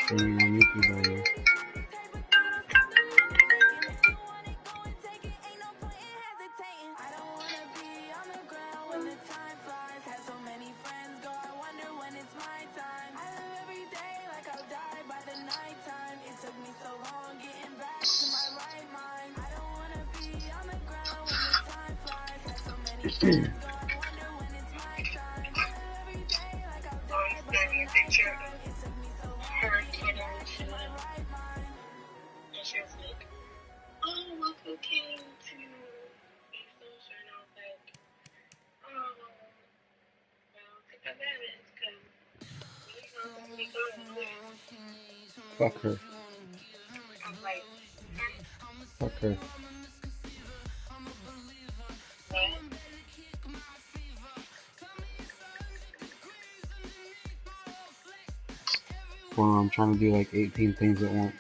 streaming on YouTube right now. Fuck her. Fuck her. Well, I'm trying to do like 18 things at once.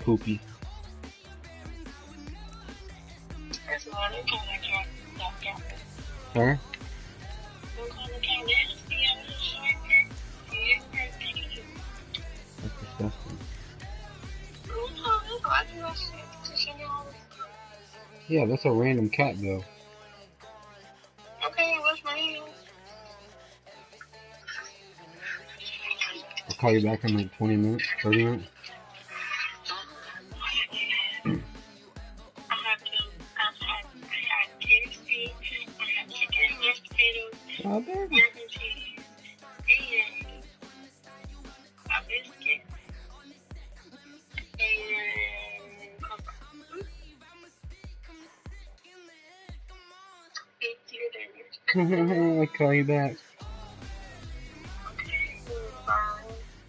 Poopy. Huh? That's disgusting. Yeah, that's a random cat though. Okay, wash my hands. I'll call you back in like 20 minutes, 30 minutes. Oh, there. I'll call you back.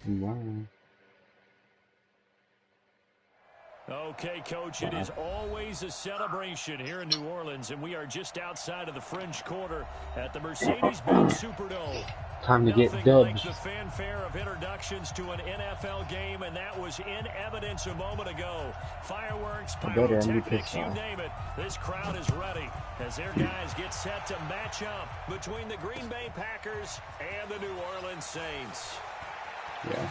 Wow. Okay, Coach, it is always a celebration here in New Orleans, and we are just outside of the French Quarter at the Mercedes-Benz Superdome. Time to get Nothing dubs. like the fanfare of introductions to an NFL game, and that was in evidence a moment ago. Fireworks, pyrotechnics, you name it. This crowd is ready as their guys get set to match up between the Green Bay Packers and the New Orleans Saints. Yeah.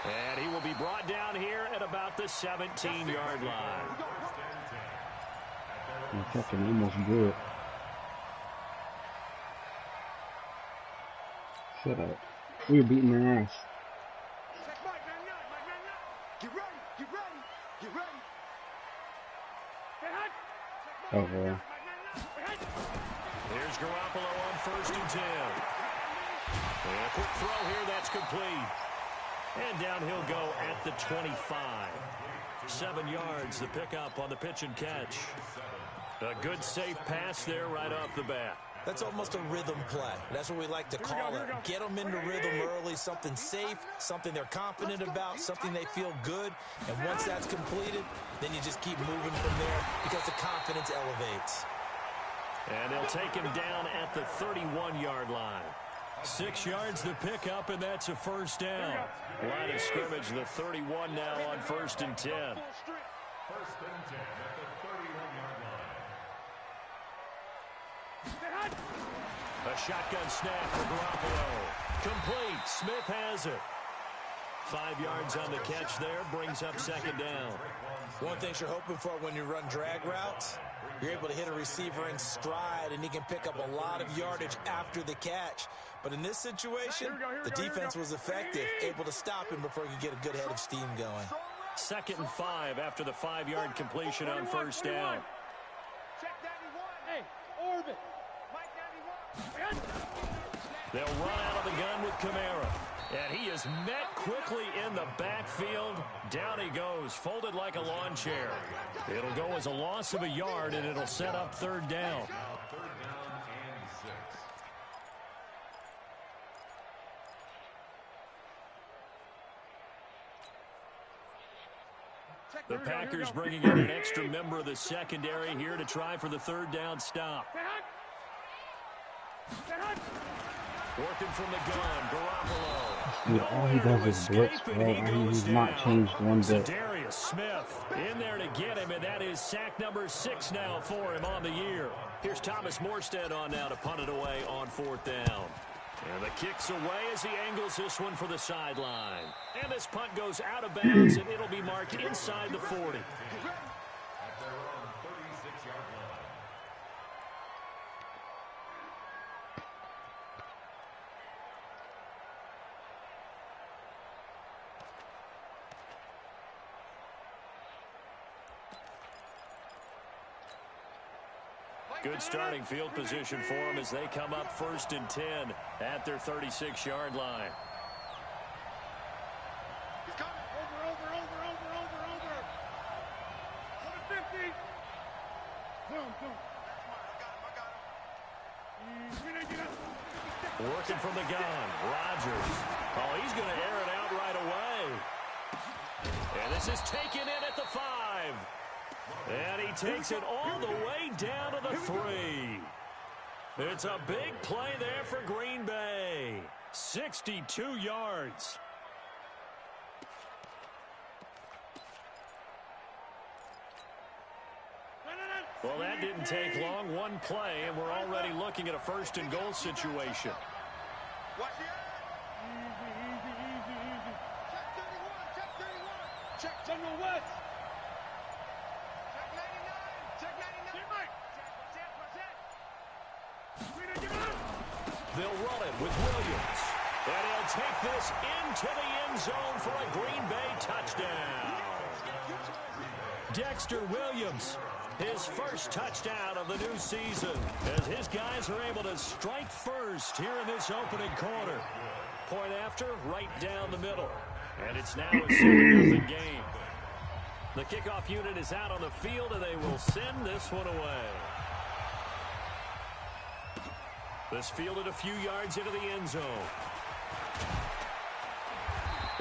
And he will be brought down here at about the 17-yard line. I fucking almost blew it. Shut up. We were beating their ass. Oh, well. Here's Garoppolo on 1st and 10. And a quick throw here, that's complete. And down he'll go at the 25. 7 yards, the pickup on the pitch and catch. A good, safe pass there right off the bat. That's almost a rhythm play. That's what we like to call it. Get them into rhythm early, something safe, something they're confident about, something they feel good. And once that's completed, then you just keep moving from there because the confidence elevates. And they'll take him down at the 31-yard line. 6 yards the pickup, and that's a first down. Line of scrimmage, the 31 now on 1st and 10. 1st and 10 at the 31-yard line. A shotgun snap for Garoppolo. Complete. Smith has it. 5 yards on the catch there, brings up 2nd down. One thing you're hoping for when you run drag routes, you're able to hit a receiver in stride, and he can pick up a lot of yardage after the catch. But in this situation, the defense was effective, able to stop him before he could get a good head of steam going. 2nd and 5 after the 5-yard completion on 1st down. They'll run out of the gun with Kamara. And he is met quickly in the backfield. Down he goes, folded like a lawn chair. It'll go as a loss of a yard, and it'll set up 3rd down. The Packers bringing in an extra member of the secondary here to try for the 3rd down stop. Working from the gun, Garoppolo. Dude, all he does is blitz, bro. He's not changed one bit. Demarius Smith in there to get him, and that is sack number 6 now for him on the year. Here's Thomas Morstead on now to punt it away on 4th down. And the kick's away as he angles this one for the sideline. And this punt goes out of bounds, and it'll be marked inside the 40. Good starting field position for them as they come up 1st and 10 at their 36-yard line. He's coming. Over. 150. Zoom. Working from the gun. Rodgers. Oh, he's going to air it out right away. And this is taken in at the 5. And he takes it all the way down to the 3. It's a big play there for Green Bay. 62 yards. Well, that didn't take long. One play, and we're already looking at a 1st and goal situation. Watch it. Easy. Check 31. Check General West. They'll run it with Williams. And he'll take this into the end zone for a Green Bay touchdown. Dexter Williams, his first touchdown of the new season, as his guys are able to strike first here in this opening quarter. Point after, right down the middle. And it's now a 7-0 game. The kickoff unit is out on the field, and they will send this one away. This fielded a few yards into the end zone.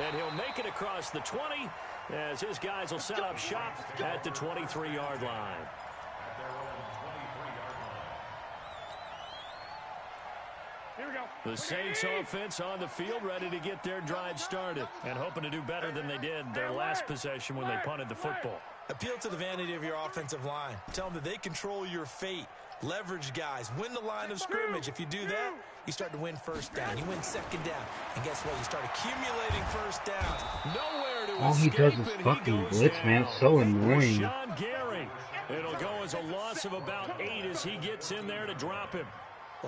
And he'll make it across the 20 as his guys will set up shop at the 23-yard line. Here we go. The Saints offense on the field ready to get their drive started and hoping to do better than they did their last possession when they punted the football. Appeal to the vanity of your offensive line. Tell them that they control your fate. Leverage guys. Win the line of scrimmage. If you do that, you start to win 1st down. You win 2nd down. And guess what? You start accumulating 1st downs. Nowhere to All he does is fucking blitz, man. It's so annoying. Rashawn Gary. It'll go as a loss of about 8 as he gets in there to drop him.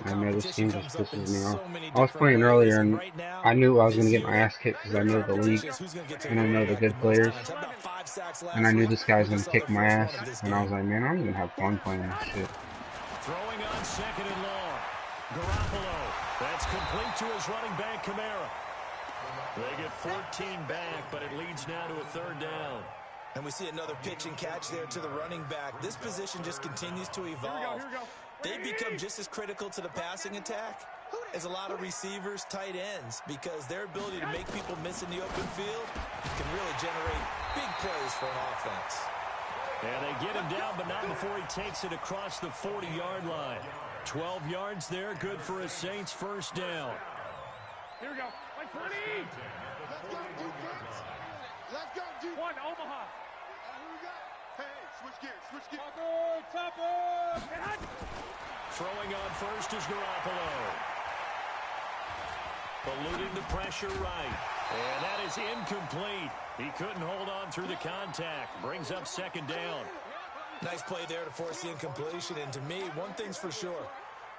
I know this team just pisses me off. I was playing earlier and I knew I was going to get my ass kicked because I know the league and I know the good players. And I knew this guy was going to kick my ass. And I was like, man, I'm going to have fun playing this shit. Throwing on 2nd and long. Garoppolo. That's complete to his running back, Kamara. They get 14 back, but it leads now to a 3rd down. And we see another pitch and catch there to the running back. This position just continues to evolve. Here we go. They become just as critical to the passing attack as a lot of receivers, tight ends, because their ability to make people miss in the open field can really generate big plays for an offense. And they get him down, but not before he takes it across the 40-yard line. 12 yards there, good for a Saints 1st down. Here we go. Like 20. Let's go, defense. 1, Omaha. Here we go. Hey, switch gears. Topper. Throwing on 1st is Garoppolo. Eluding the pressure right. And that is incomplete. He couldn't hold on through the contact. Brings up 2nd down. Nice play there to force the incompletion. And to me, one thing's for sure.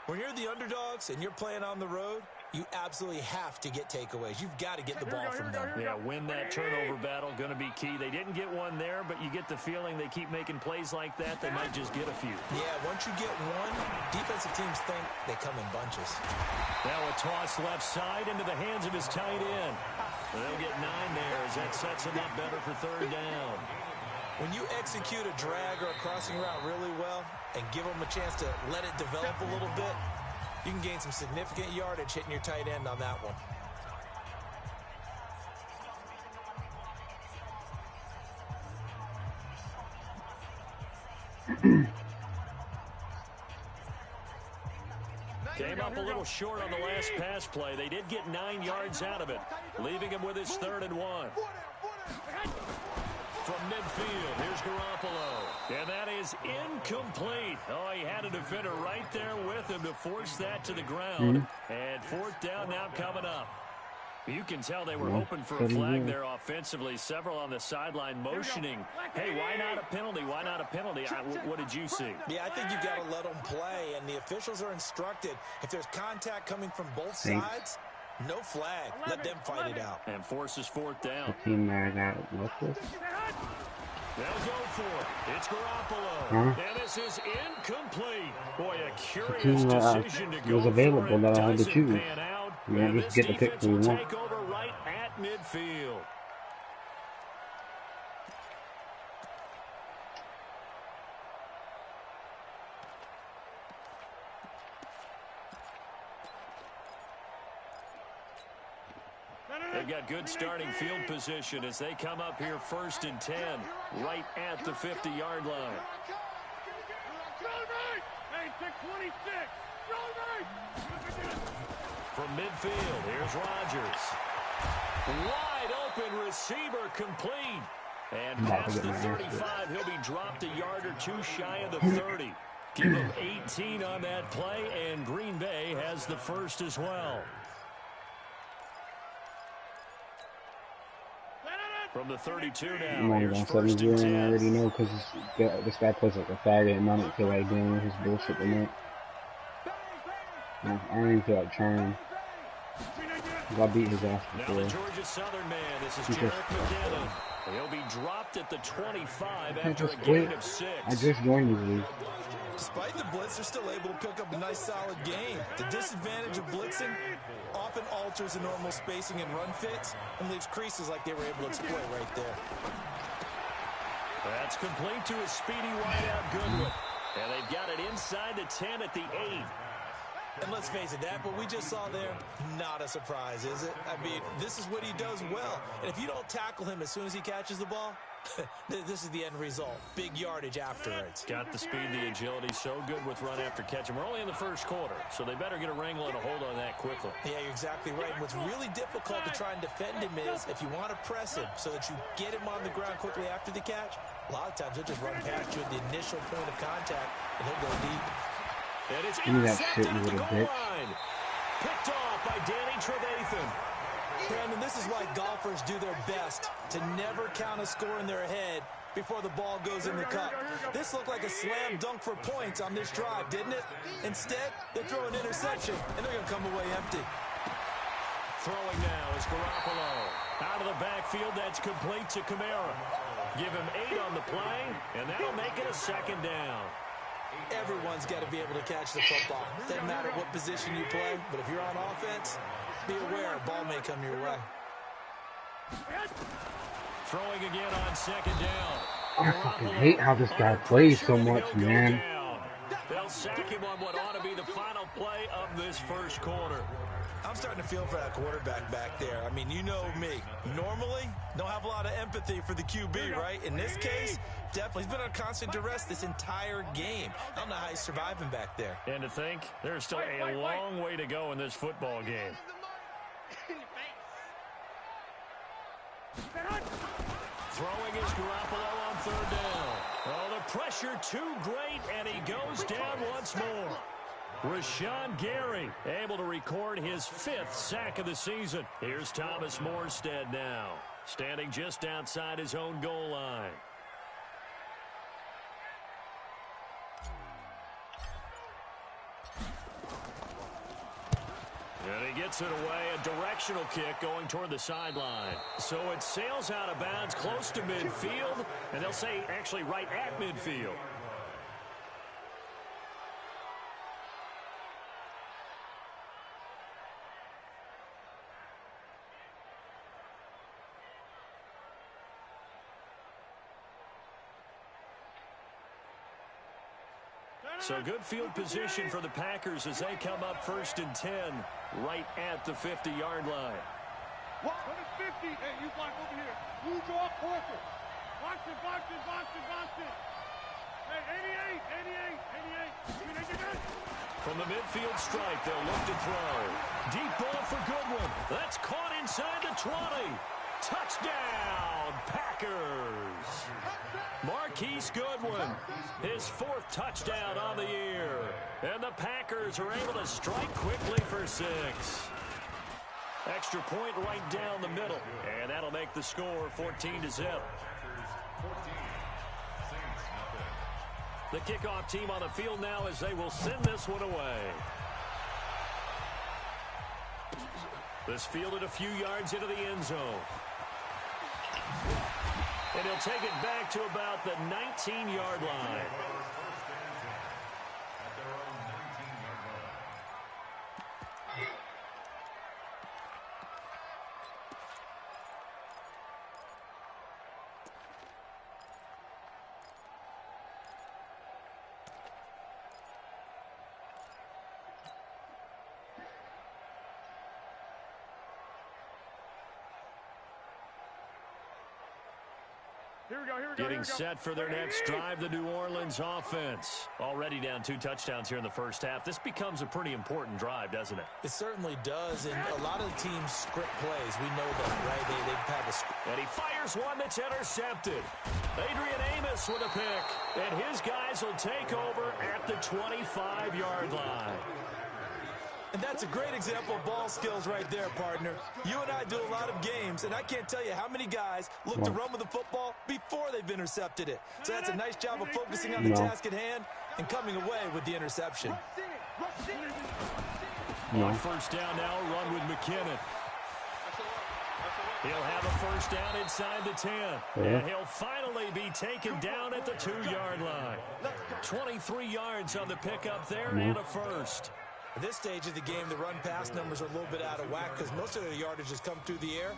When you're the underdogs and you're playing on the road, you absolutely have to get takeaways. You've got to get the ball from them. Yeah, win that turnover battle, going to be key. They didn't get one there, but you get the feeling they keep making plays like that, they might just get a few. Yeah, once you get one, defensive teams think they come in bunches. Now a toss left side into the hands of his tight end. They'll get 9 there as that sets him up better for 3rd down. When you execute a drag or a crossing route really well and give them a chance to let it develop a little bit, you can gain some significant yardage hitting your tight end on that one. Came up a little short on the last pass play. They did get 9 yards out of it, leaving him with his 3rd and 1. From midfield. Here's Garoppolo. And that is incomplete. Oh, he had a defender right there with him to force that to the ground. And fourth down now coming up. You can tell they were hoping for a flag there offensively. Several on the sideline motioning. Hey, why not a penalty? Why not a penalty? What did you see? Yeah, I think you've got to let them play, and the officials are instructed. If there's contact coming from both sides, no flag. Let them fight it out. And forces fourth down. The team that I got left with. They'll go for it. It's Garoppolo. And this is incomplete. Boy, a curious decision to go was available for it. that I had to Doesn't choose. pan out. Yeah, And just this get the pick defense we will want. take over right at midfield. They've got good starting field position as they come up here 1st and 10, right at the 50-yard line. From midfield, here's Rodgers. Wide open receiver complete. And past the 35, he'll be dropped a yard or two shy of the 30. Give him 18 on that play, and Green Bay has the first as well. From the 32 now, I'm only here's going 1st 7-0, and and I 10. already know because this guy plays like a faggot, and I don't feel like dealing with his bullshit tonight. I don't even feel like trying. I beat his ass before. Now the Georgia Southern man, this is Jarek McKinnon. He'll be dropped at the 25 after a gain of 6. I just joined this league. Despite the blitz, they're still able to pick up a nice, solid game. The disadvantage of blitzing often alters the normal spacing and run fits and leaves creases like they were able to exploit right there. That's complete to a speedy wideout Goodwin. And they've got it inside the 10 at the 8. And let's face it, that what we just saw there, not a surprise, is it? I mean, this is what he does well. And if you don't tackle him as soon as he catches the ball, this is the end result. Big yardage afterwards. Got the speed, the agility, so good with run after catch. And we're only in the first quarter, so they better get a wrangle and a hold on that quickly. Yeah, you're exactly right. And what's really difficult to try and defend him is if you want to press him so that you get him on the ground quickly after the catch, a lot of times he'll just run past you at the initial point of contact, and he'll go deep. And it's Give me that shit, intercepted you at the little goal bitch. line. Picked off by Danny Trevathan. Brandon, this is why golfers do their best to never count a score in their head before the ball goes in the cup. This looked like a slam dunk for points on this drive, didn't it? Instead, they throw an interception, and they're going to come away empty. Throwing now is Garoppolo. Out of the backfield, that's complete to Kamara. Give him 8 on the play, and that'll make it a 2nd down. Everyone's got to be able to catch the football. Doesn't matter what position you play, but if you're on offense, be aware a ball may come your way. Throwing again on 2nd down. I fucking hate how this guy plays so much, man. They'll sack him on what ought to be the final play of this first quarter. I'm starting to feel for that quarterback back there. I mean, you know me. Normally, don't have a lot of empathy for the QB, right? In this case, definitely. He's been on constant duress this entire game. I don't know how he's surviving back there. And to think, there's still a long way to go in this football game. Throwing is Garoppolo on 3rd down. Oh, the pressure too great, and he goes down once more. Rashawn Gary able to record his 5th sack of the season. Here's Thomas Morstead now, standing just outside his own goal line. And he gets it away, a directional kick going toward the sideline. So it sails out of bounds close to midfield, and they'll say actually right at midfield. So good field position for the Packers as they come up 1st and 10 right at the 50-yard line. What? 50. Hey, you block over here. You draw closer. Box it, box it, box it, box it. Hey, 88. From the midfield stripe, they'll look to throw. Deep ball for Goodwin. That's caught inside the 20. Touchdown, Packers. Packers. Marquise Goodwin, his 4th touchdown on the year. And the Packers are able to strike quickly for 6. Extra point right down the middle. And that'll make the score 14-0. The kickoff team on the field now as they will send this one away. This fielded a few yards into the end zone. And he'll take it back to about the 19-yard line. Getting set for their next drive, the New Orleans offense. Already down 2 touchdowns here in the first half. This becomes a pretty important drive, doesn't it? It certainly does, and a lot of the teams script plays. We know that, right? They've had a script. And he fires one that's intercepted. Adrian Amos with a pick, and his guys will take over at the 25-yard line. And that's a great example of ball skills right there, partner. You and I do a lot of games, and I can't tell you how many guys look to run with the football before they've intercepted it. So that's a nice job of focusing on the task at hand and coming away with the interception. On first down now, a run with McKinnon. He'll have a first down inside the 10. And he'll finally be taken down at the 2-yard line. 23 yards on the pickup there and a first. At this stage of the game, the run-pass numbers are a little bit out of whack because most of their yardage has come through the air.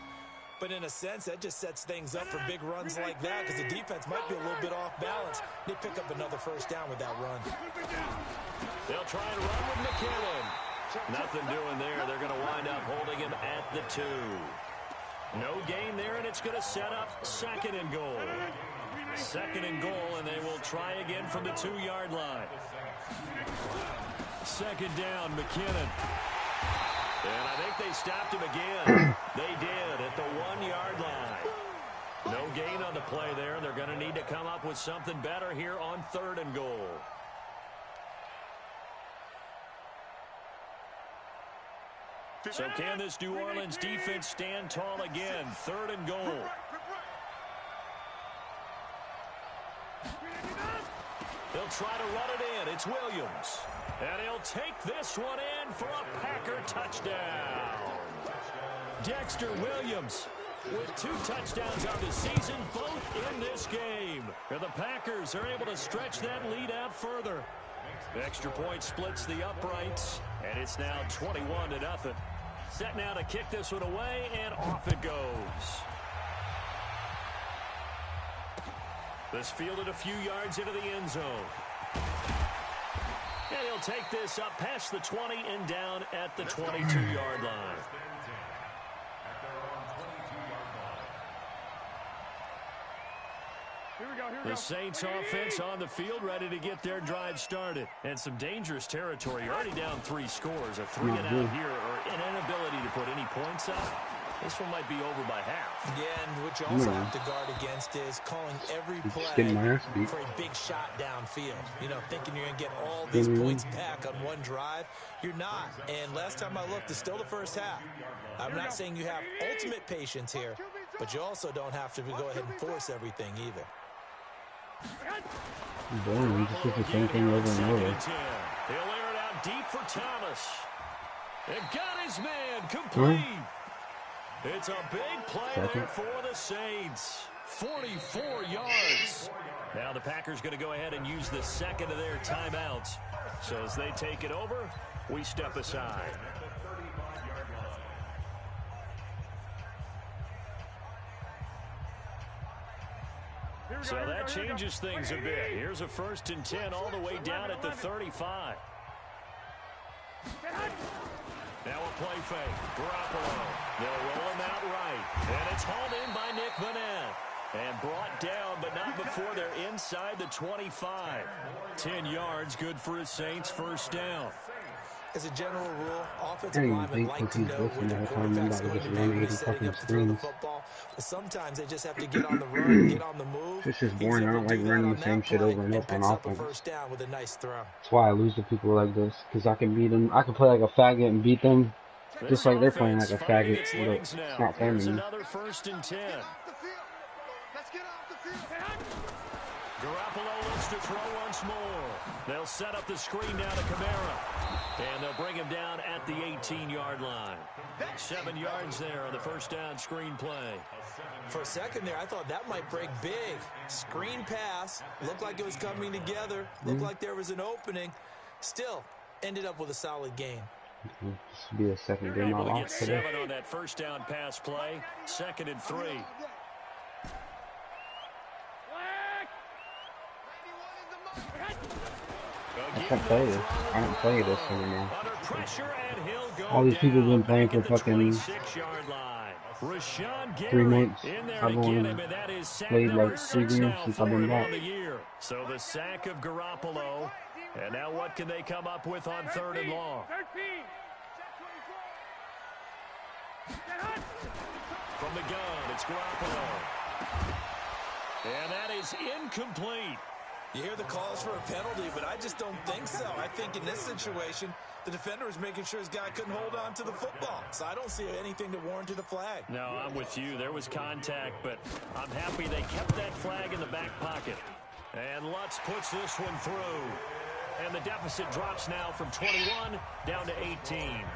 But in a sense, that just sets things up for big runs like that because the defense might be a little bit off balance. They pick up another first down with that run. They'll try and run with McKinnon. Nothing doing there. They're going to wind up holding him at the 2. No gain there, and it's going to set up 2nd and goal. 2nd and goal, and they will try again from the 2-yard line. 2nd down, McKinnon. And I think they stopped him again. They did at the 1-yard line. No gain on the play there. They're going to need to come up with something better here on 3rd and goal. So can this New Orleans defense stand tall again? 3rd and goal. They'll try to run it in. It's Williams. And he'll take this one in for a Packer touchdown. Dexter Williams with 2 touchdowns on the season, both in this game. And the Packers are able to stretch that lead out further. The extra point splits the uprights, and it's now 21-0. Set now to kick this one away, and off it goes. This fielded a few yards into the end zone. And he'll take this up past the 20 and down at the 22-yard line. The Saints offense on the field ready to get their drive started. And some dangerous territory. You're already down 3 scores. A 3-and-out here or an inability to put any points up. This one might be over by half. Yeah, and what you also have to guard against is calling every play for a big shot downfield. You know, thinking you're going to get all these points back on one drive. You're not. And last time I looked, it's still the first half. I'm not saying you have ultimate patience here, but you also don't have to go ahead and force everything either. Boring, just do the same thing over and over. He'll air it out deep for Thomas. And got his man complete. It's a big play there for the Saints. 44 yards. Now the Packers going to go ahead and use the 2nd of their timeouts. So as they take it over, we step aside. So that changes things a bit. Here's a 1st and 10 all the way down at the 35. Now a play fake. Garoppolo. They'll roll him out right. And it's hauled in by Nick Vanette. And brought down, but not before they're inside the 25. 10 yards, good for a Saints first down. As a general rule, I offensive didn't even linemen think like since to he's know listening where the their whole time I'm quarterback's about to going just to be run when 80 he's setting fucking up to throw the screens. football. But sometimes they just have to get on the run, get on the move. It's just He's boring. I able don't to like do that running on the same that shit play over and and over on picks up a offense. first down with a nice throw. That's why I lose to people like this, because I can beat them. I can play like a faggot and beat them, just This like they're playing like offense a finding faggot, its but legs it's now. not fun Here's to me. another 1st and 10. Let's get off the field. Garoppolo looks to throw once more. They'll set up the screen down to Kamara. And they'll bring him down at the 18-yard line. 7 yards there on the first down screen play. For a second there, I thought that might break big. Screen pass. Looked like it was coming together. Looked like there was an opening. Still, ended up with a solid gain. This will be the second game I Able to get lost today. 7 on that first down pass play. 2nd and 3. I can't play this. I don't play this anymore. Under pressure, and he'll go All these people have been playing back for at the fucking 26-yard line. Rashawn 3 Gary months. in there I've to get only him, and that is sack played number like 3 6 games now since for I've been him back. on the year. So the sack of Garoppolo, and now what can they come up with on 3rd and long? 13. From the gun, it's Garoppolo. And that is incomplete. You hear the calls for a penalty, but I just don't think so. I think in this situation, the defender was making sure his guy couldn't hold on to the football. So I don't see anything to warrant a flag. No, I'm with you. There was contact, but I'm happy they kept that flag in the back pocket. And Lutz puts this one through. And the deficit drops now from 21 down to 18.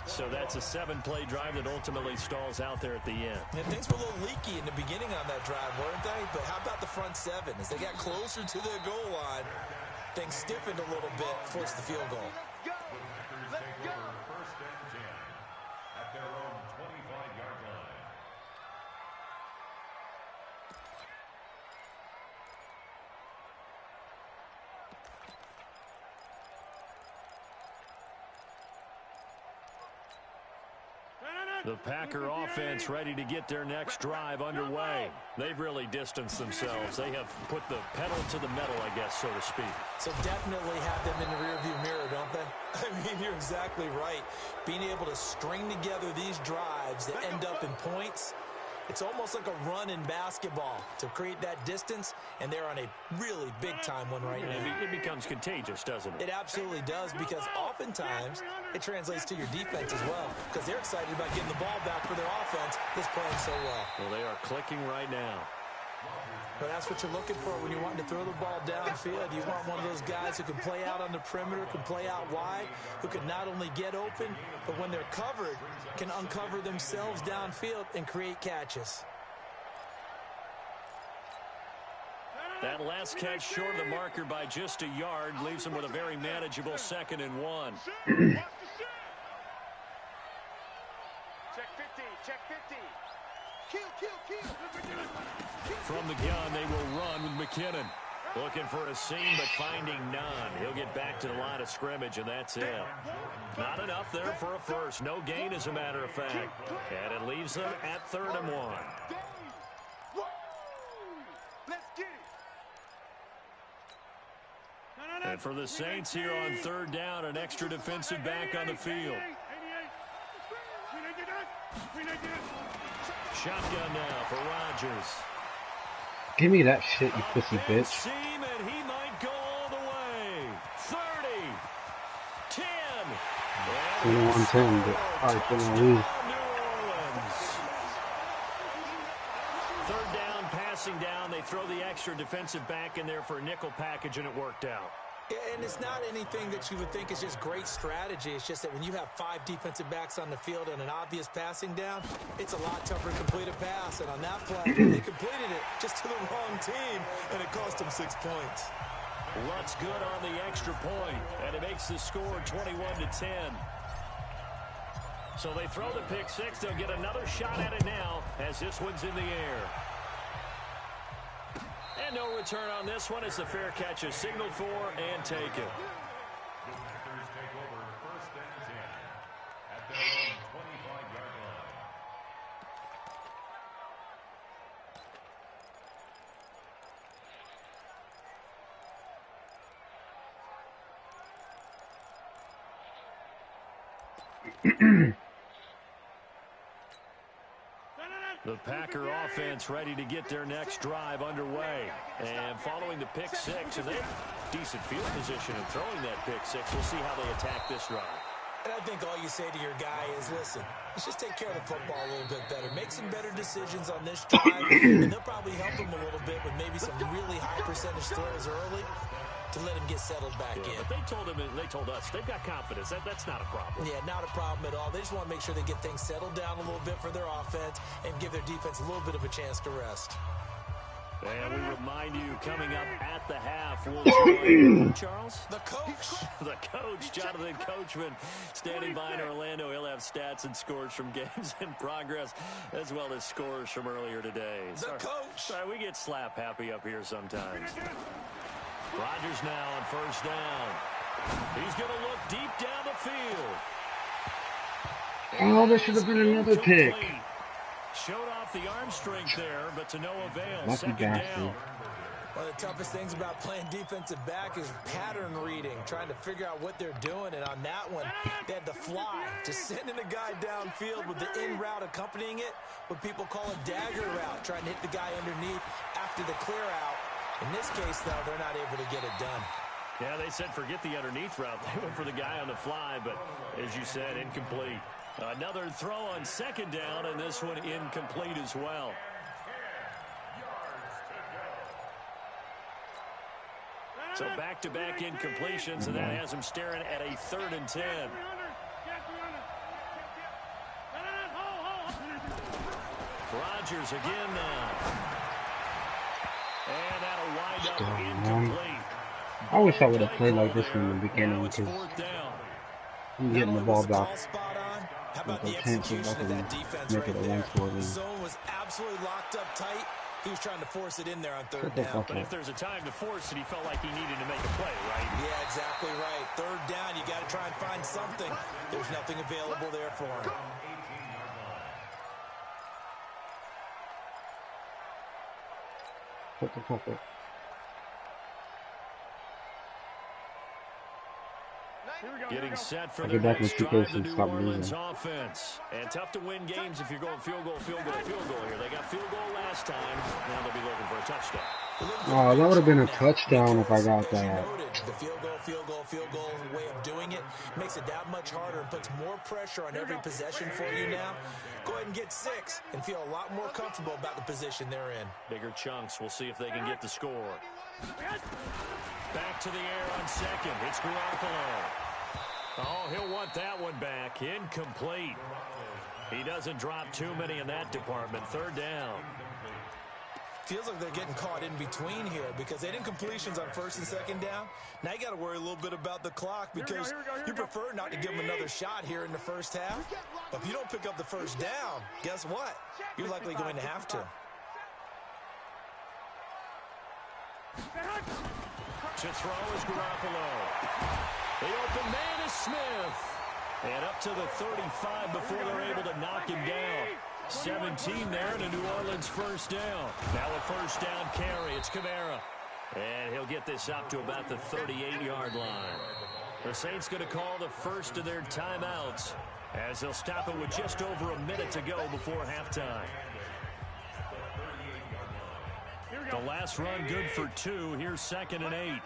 So that's a 7-play drive that ultimately stalls out there at the end. And things were a little leaky in the beginning on that drive, weren't they? But how about the front 7? As they got closer to their goal line, things stiffened a little bit, forced the field goal. Let's go. First and 10 at their own 25-yard line. The Packer offense ready to get their next drive underway. They've really distanced themselves. They have put the pedal to the metal, I guess, so to speak. So definitely have them in the rearview mirror, don't they? I mean, you're exactly right. Being able to string together these drives that end up in points, it's almost like a run in basketball to create that distance, and they're on a really big-time one right now. It becomes contagious, doesn't it? It absolutely does, because oftentimes it translates to your defense as well, because they're excited about getting the ball back for their offense that's playing so well. Well, they are clicking right now. But that's what you're looking for when you're wanting to throw the ball downfield. You want one of those guys who can play out on the perimeter, can play out wide, who can not only get open, but when they're covered, can uncover themselves downfield and create catches. That last catch short of the marker by just a yard leaves them with a very manageable 2nd and 1. Check 50. Check 50. Kill. From the gun, they will run with McKinnon. Looking for a seam, but finding none. He'll get back to the line of scrimmage, and that's it. Not enough there for a first. No gain, as a matter of fact. And it leaves them at 3rd and 1. Let's get it. And for the Saints here on 3rd down, an extra defensive back on the field. Shotgun now for Rodgers. Give me that shit, you pussy bitch. Seam, and he might go all the way. 30, 10. 21-10, but alright, then I'll lose. Third down, passing down. They throw the extra defensive back in there for a nickel package, and it worked out. Yeah, and it's not anything that you would think is just great strategy. It's just that when you have 5 defensive backs on the field and an obvious passing down, it's a lot tougher to complete a pass. And on that play, they completed it just to the wrong team, and it cost them 6 points. Lutz good on the extra point, and it makes the score 21-10. So they throw the pick 6. They'll get another shot at it now as this one's in the air. And no return on this one as the fair catch is signaled for and taken. The Packers take over 1st and 10 at their own 25-yard line. The Packer offense ready to get their next drive underway. And following the pick six, and they have decent field position in throwing that pick six. We'll see how they attack this drive. And I think all you say to your guy is, listen, let's just take care of the football a little bit better. Make some better decisions on this drive, and they'll probably help him a little bit with maybe some really high percentage throws early to let him get settled back in. But they told him, and they told us, they've got confidence. That's not a problem. Yeah, not a problem at all. They just want to make sure they get things settled down a little bit for their offense and give their defense a little bit of a chance to rest. And we remind you, coming up at the half, we'll join Charles? The coach. The coach, Jonathan Coachman, standing by in Orlando. He'll have stats and scores from games in progress, as well as scores from earlier today. The coach. Sorry, we get slap happy up here sometimes. Rodgers now on first down. He's going to look deep down the field. Oh, there should have been another pick. Showed off the arm strength there, but to no avail. Lucky Second bastard. down. One of the toughest things about playing defensive back is pattern reading, trying to figure out what they're doing. And on that one, they had the fly, just sending a guy downfield with the in route accompanying it, what people call a dagger route, trying to hit the guy underneath after the clear out. In this case, though, they're not able to get it done. Yeah, they said forget the underneath route. They went for the guy on the fly, but as you said, incomplete. Another throw on second down, and this one incomplete as well. So back-to-back incompletions, and that has him staring at a 3rd and 10. Rodgers again now. And that'll wind up incomplete. I wish I would have played like this from the beginning because I'm getting the ball back. How about the execution of that defense right there? The zone was absolutely locked up tight. He was trying to force it in there on 3rd down. But if there's a time to force it, he felt like he needed to make a play, right? Yeah, exactly right. 3rd down, you got to try and find something. There's nothing available there for him. Put it. Getting set for the next drive, the New Orleans offense. And tough to win games if you're going field goal here. They got field goal last time. Now they'll be looking for a touchdown. Oh, that would have been a touchdown if I got that. The field goal way of doing it makes it that much harder and puts more pressure on every possession for you now. Go ahead and get 6 and feel a lot more comfortable about the position they're in. Bigger chunks. We'll see if they can get the score. Back to the air on second. It's Garoppolo. Oh, he'll want that one back. Incomplete. He doesn't drop too many in that department. 3rd down. Feels like they're getting caught in between here because they didn't completions on 1st and 2nd down. Now you got to worry a little bit about the clock because you prefer not to give them another shot here in the first half. But if you don't pick up the 1st down, guess what? You're likely going to have to. To throw is Garoppolo. The open man is Smith. And up to the 35 before they're able to knock him down. 17 there and a New Orleans 1st down. Now a 1st down carry. It's Kamara. And he'll get this up to about the 38-yard line. The Saints going to call the first of their timeouts as they'll stop it with just over a minute to go before halftime. The last run good for 2. Here's 2nd and 8.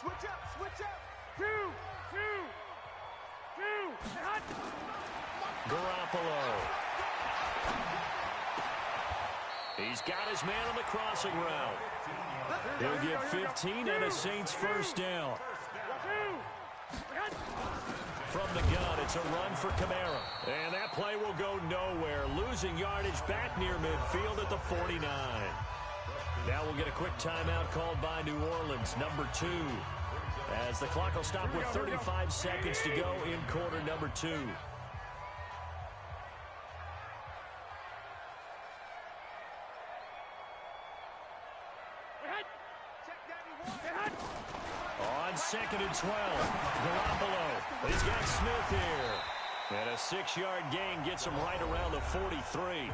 Switch up. 2. Garoppolo. He's got his man on the crossing route. He'll get 15 and a Saints 1st down. From the gun, it's a run for Kamara. And that play will go nowhere. Losing yardage back near midfield at the 49. Now we'll get a quick timeout called by New Orleans, number 2. As the clock will stop with 35 seconds to go in quarter number 2. On 2nd and 12, Garoppolo. He's got Smith here. And a 6-yard gain gets him right around the 43.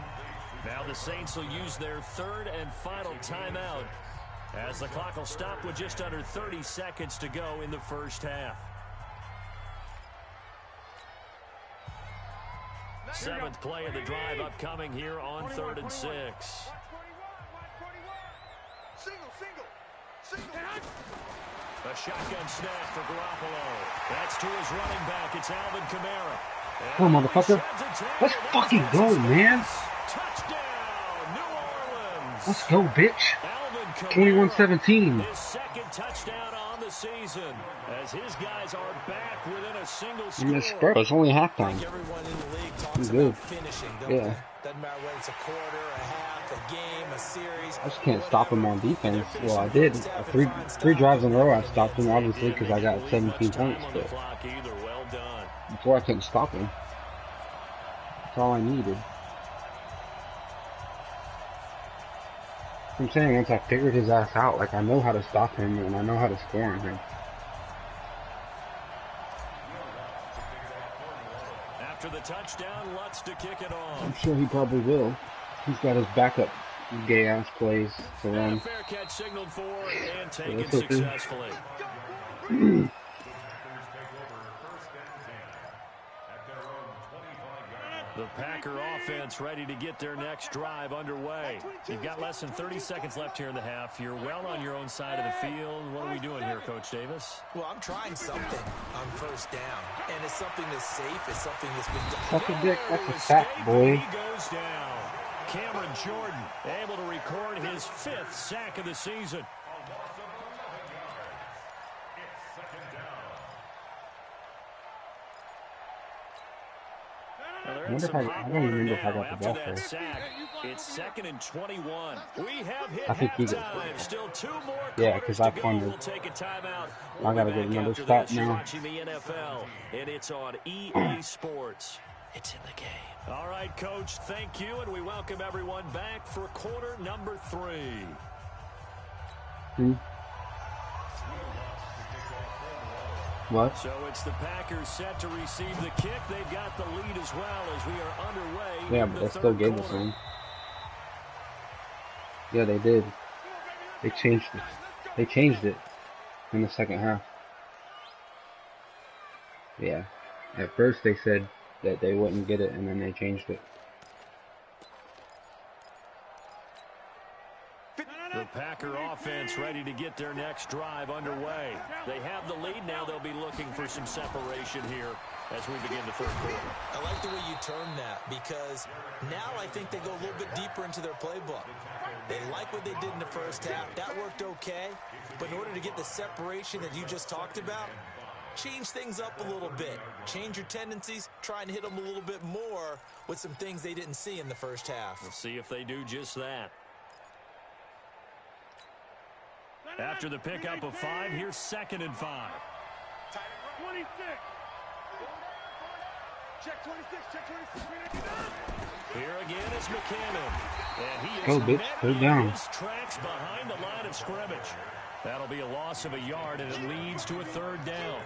Now the Saints will use their 3rd and final timeout as the clock will stop with just under 30 seconds to go in the first half. 7th play of the drive upcoming here on 3rd and 6. A shotgun snap for Garoppolo. That's to his running back. It's Alvin Kamara. Come on, motherfucker. Let's fucking go, man. Touchdown, New Orleans. Let's go, bitch. 21-17. His second touchdown on the season as his guys are back within a single score. Bro, it's only halftime. Everyone in the league talks Good. about finishing, don't they? Doesn't matter whether it's a quarter, a half, a game, a series. I just can't stop him on defense. Well, I did. Three drives in a row I stopped him, obviously, because I got 17 points. But before I couldn't stop him. That's all I needed. I'm saying once I figured his ass out, like I know how to stop him and I know how to score on him. After the touchdown, Lutz to kick it off. I'm sure he probably will. He's got his backup gay ass plays to run. A fair catch signaled for and taken successfully. The Packer offense ready to get their next drive underway. You've got less than 30 seconds left here in the half. You're well on your own side of the field. What are we doing here, Coach Davis? Well, I'm trying something on first down. And it's something that's safe. It's something that's been done. Suck a dick. That's a sack, boy. He goes down. Cameron Jordan able to record his 5th sack of the season. I wonder if I don't remember if I got the ball first. It's 2nd and 21. We have hit I think he halftime. Still 2 more yeah, because I We'll take a timeout. I gotta get another stop now. Watching the NFL, and it's on EA Sports. It's in the game. All right, Coach, thank you, and we welcome everyone back for quarter number 3. What? So it's the Packers set to receive the kick. They've got the lead as well as we are underway. Yeah, but they still gave us one. Yeah, they did. They changed it. They changed it in the second half. Yeah. At first they said that they wouldn't get it, and then they changed it. The Packer offense ready to get their next drive underway. They have the lead now. They'll be looking for some separation here as we begin the 3rd quarter. I like the way you term that because now I think they go a little bit deeper into their playbook. They like what they did in the first half. That worked okay. But in order to get the separation that you just talked about, change things up a little bit. Change your tendencies. Try and hit them a little bit more with some things they didn't see in the first half. We'll see if they do just that. After the pickup of 5, here's 2nd and 5. 26. Check 26, check 26. Here again is McCannon. And he is go, bitch. Go down. Tracks behind the line of scrimmage. That'll be a loss of a yard, and it leads to a 3rd down.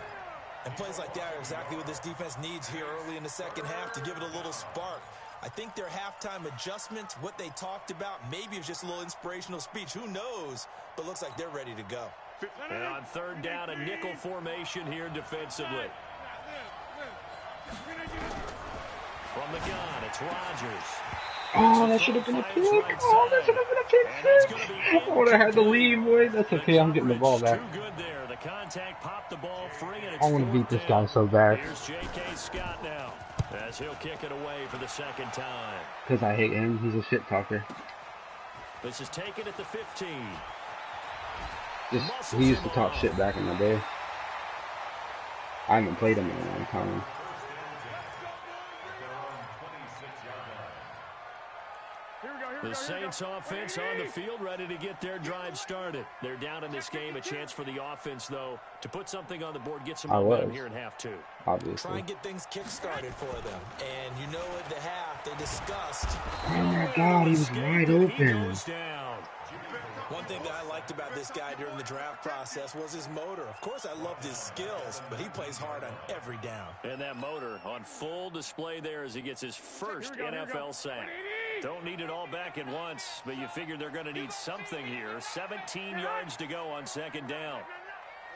And plays like that are exactly what this defense needs here early in the second half to give it a little spark. I think their halftime adjustment, what they talked about, maybe it was just a little inspirational speech. Who knows? But looks like they're ready to go. And on 3rd down, a nickel formation here defensively. From the gun, it's Rodgers. Oh, that should have been a pick. Oh, that should have been a pick. I would have had to leave, boy. That's okay. I'm getting the ball back. Too good there. The contact popped the ball free, and it's I want to beat this guy so bad. Here's J.K. Scott now as he'll kick it away for the 2nd time. Because I hate him. He's a shit talker. This is taken at the 15. He used to talk shit back in the day. I haven't played him in a long time. The Saints offense on the field ready to get their drive started. They're down in this game. A chance for the offense, though, to put something on the board, get some momentum here in half 2. Obviously. Try and get things kick-started for them. And you know at the half, they discussed. Oh my God, he was wide open. One thing that I liked about this guy during the draft process was his motor. Of course, I loved his skills, but he plays hard on every down. And that motor on full display there as he gets his first NFL sack. Don't need it all back at once, but you figure they're going to need something here. 17 yards to go on 2nd down.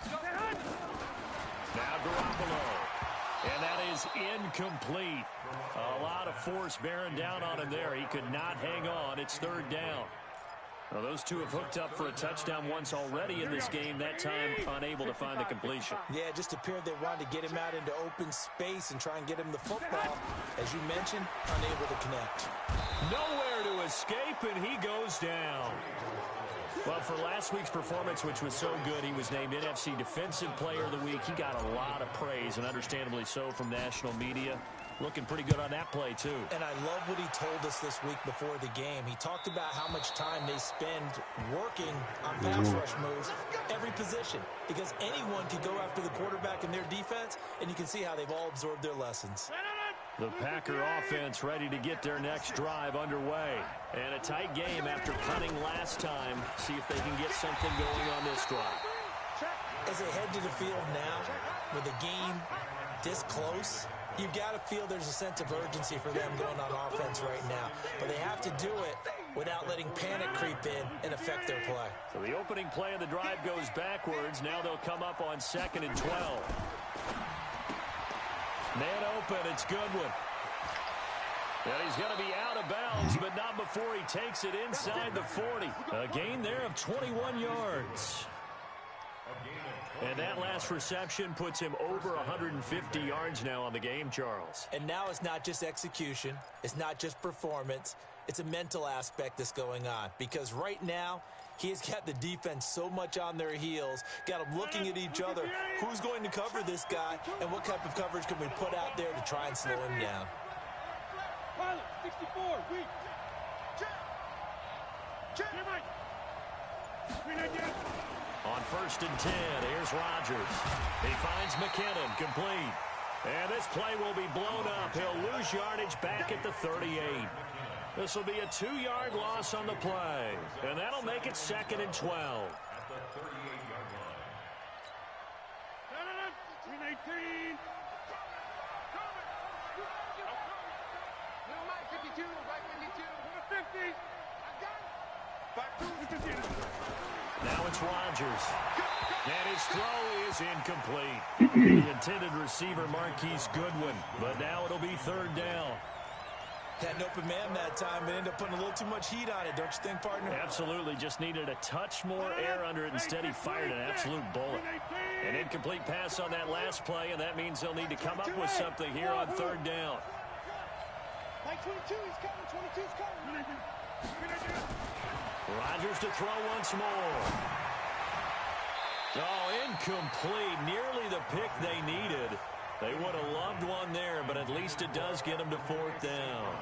Now Garoppolo. And that is incomplete. A lot of force bearing down on him there. He could not hang on. It's third down. Well, those two have hooked up for a touchdown once already in this game, that time unable to find the completion. Yeah, it just appeared they wanted to get him out into open space and try and get him the football. As you mentioned, unable to connect. Nowhere to escape, and he goes down. Well, for last week's performance, which was so good, he was named NFC Defensive Player of the Week. He got a lot of praise, and understandably so, from national media. Looking pretty good on that play, too. And I love what he told us this week before the game. He talked about how much time they spend working on pass rush moves, every position, because anyone could go after the quarterback in their defense, and you can see how they've all absorbed their lessons. The Packer offense ready to get their next drive underway. And a tight game after punting last time. See if they can get something going on this drive. As they head to the field now, with the game this close, you've got to feel there's a sense of urgency for them going on offense right now. But they have to do it without letting panic creep in and affect their play. So the opening play of the drive goes backwards. Now they'll come up on 2nd and 12. Man open, it's Goodwin. And he's going to be out of bounds, but not before he takes it inside the 40. A gain there of 21 yards. And that last reception puts him over 150 yards now on the game, Charles. And now it's not just execution. It's not just performance. It's a mental aspect that's going on. Because right now, he has got the defense so much on their heels, got them looking at each other. Who's going to cover this guy, and what type of coverage can we put out there to try and slow him down? 64, weak. On 1st and 10, here's Rodgers. He finds McKinnon, complete. And this play will be blown up. He'll lose yardage back at the 38. This will be a 2-yard loss on the play. And that'll make it 2nd and 12. At the 38-yard line. 18. 50. Now it's Rodgers. And his throw is incomplete. The intended receiver, Marquise Goodwin. But now it'll be 3rd down. Had an open man that time, but ended up putting a little too much heat on it, don't you think, partner? Absolutely. Just needed a touch more air under it. Instead, he fired an absolute bullet. An incomplete pass on that last play, and that means they'll need to come up with something here on 3rd down. 22, he's coming. 22's coming. Rodgers to throw once more. Oh, incomplete. Nearly the pick they needed. They would have loved one there, but at least it does get them to 4th down.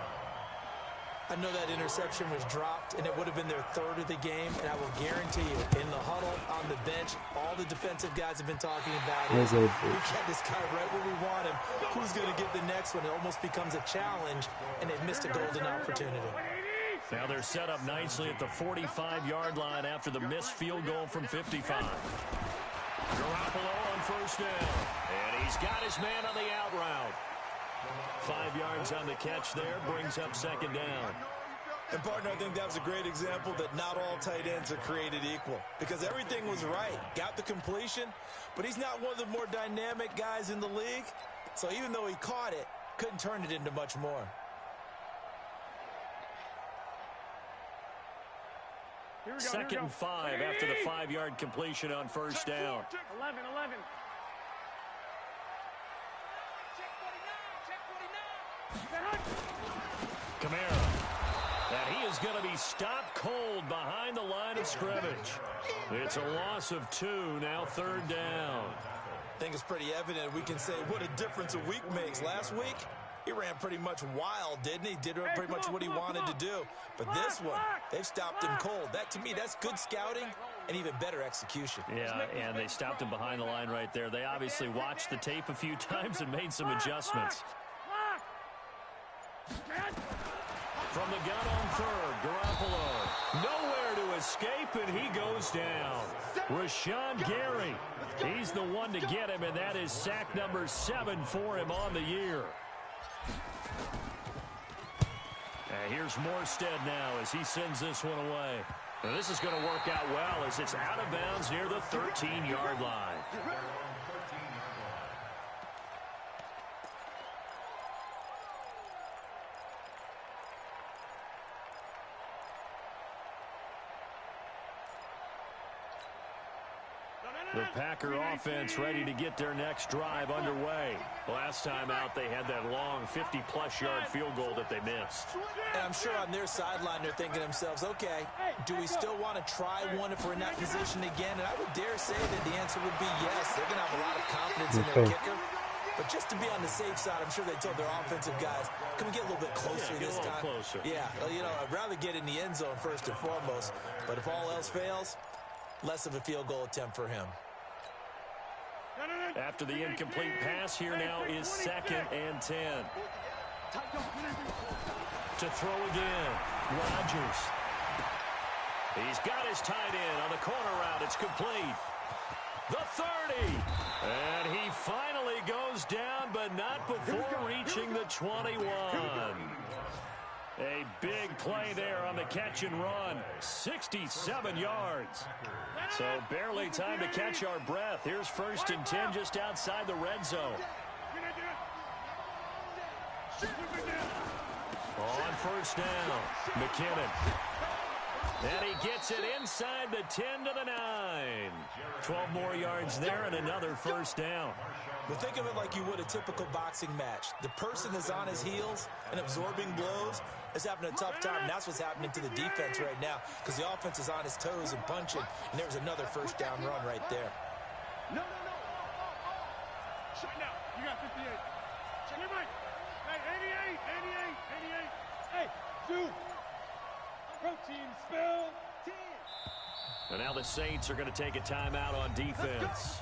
I know that interception was dropped, and it would have been their 3rd of the game, and I will guarantee you, in the huddle, on the bench, all the defensive guys have been talking about is, we got this guy right where we want him. Who's going to get the next one? It almost becomes a challenge, and they've missed a golden opportunity. Now they're set up nicely at the 45-yard line after the missed field goal from 55. Garoppolo on 1st down. And he's got his man on the out route. 5 yards on the catch there, brings up 2nd down. And, partner, I think that was a great example that not all tight ends are created equal. Because everything was right. Got the completion, but he's not one of the more dynamic guys in the league. So even though he caught it, couldn't turn it into much more. Second and 5 after the 5-yard completion on 1st down. 11. Kamara. And he is going to be stopped cold behind the line of scrimmage. It's a loss of 2, now 3rd down. I think it's pretty evident we can say what a difference a week makes. Last week, he ran pretty much wild, didn't he? Did pretty much what he wanted to do. But this one, they've stopped him cold. That, to me, that's good scouting and even better execution. Yeah, and they stopped him behind the line right there. They obviously watched the tape a few times and made some adjustments. From the gun on 3rd, Garoppolo. Nowhere to escape, and he goes down. Rashawn Gary. He's the one to get him, and that is sack number 7 for him on the year. And here's Morstead now as he sends this one away. Now this is going to work out well as it's out of bounds near the 13-yard line. The Packer offense ready to get their next drive underway. Last time out, they had that long 50-plus yard field goal that they missed. And I'm sure on their sideline, they're thinking to themselves, okay, do we still want to try one if we're in that position again? And I would dare say that the answer would be yes. They're going to have a lot of confidence in their kicker. But just to be on the safe side, I'm sure they told their offensive guys, can we get a little bit closer this time? Closer. Yeah, you know, I'd rather get in the end zone first and foremost. But if all else fails, less of a field goal attempt for him. After the incomplete pass, here now is 2nd and 10. To throw again, Rodgers. He's got his tight end on the corner route. It's complete. The 30. And he finally goes down, but not before reaching the 21. A big play there on the catch and run. 67 yards. So barely time to catch our breath. Here's 1st and 10 just outside the red zone. On 1st down, McKinnon. And he gets it inside the 10 to the 9. 12 more yards there and another 1st down. But think of it like you would a typical boxing match. The person is on his heels and absorbing blows is having a tough time. And that's what's happening to the defense right now because the offense is on his toes and punching. And there's another 1st down run right there. No. Shut now. You got 58. Check your mic. Hey, 88. Hey, dude. Protein spill 10. And now the Saints are going to take a timeout on defense.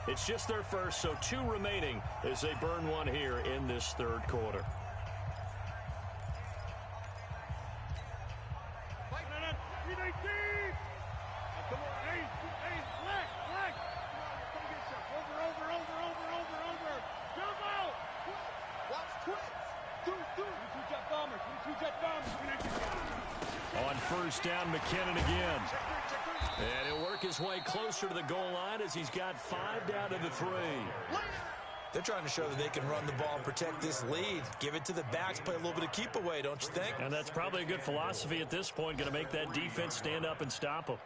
It's just their first, so 2 remaining as they burn one here in this 3rd quarter. On 1st down, McKinnon again. And he'll work his way closer to the goal line as he's got 5 down to the 3. They're trying to show that they can run the ball and protect this lead. Give it to the backs, play a little bit of keep away, don't you think? And that's probably a good philosophy at this point, going to make that defense stand up and stop them.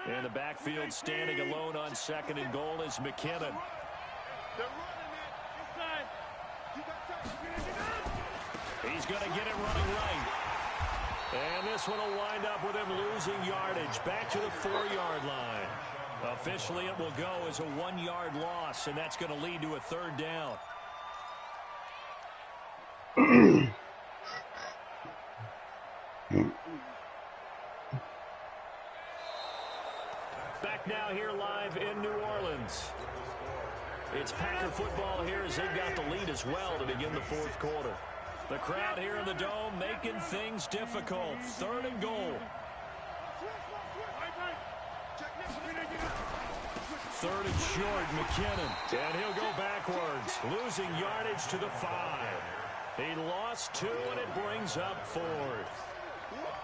In the backfield, standing alone on 2nd and goal is McKinnon. He's going to get it running right. And this one will wind up with him losing yardage back to the 4-yard line. Officially, it will go as a 1-yard loss, and that's going to lead to a 3rd down. Back now here live in New Orleans. It's Packer football here as they've got the lead as well to begin the 4th quarter. The crowd here in the Dome making things difficult. 3rd and goal. 3rd and short, McKinnon. And he'll go backwards, losing yardage to the 5. He lost 2, and it brings up 4th.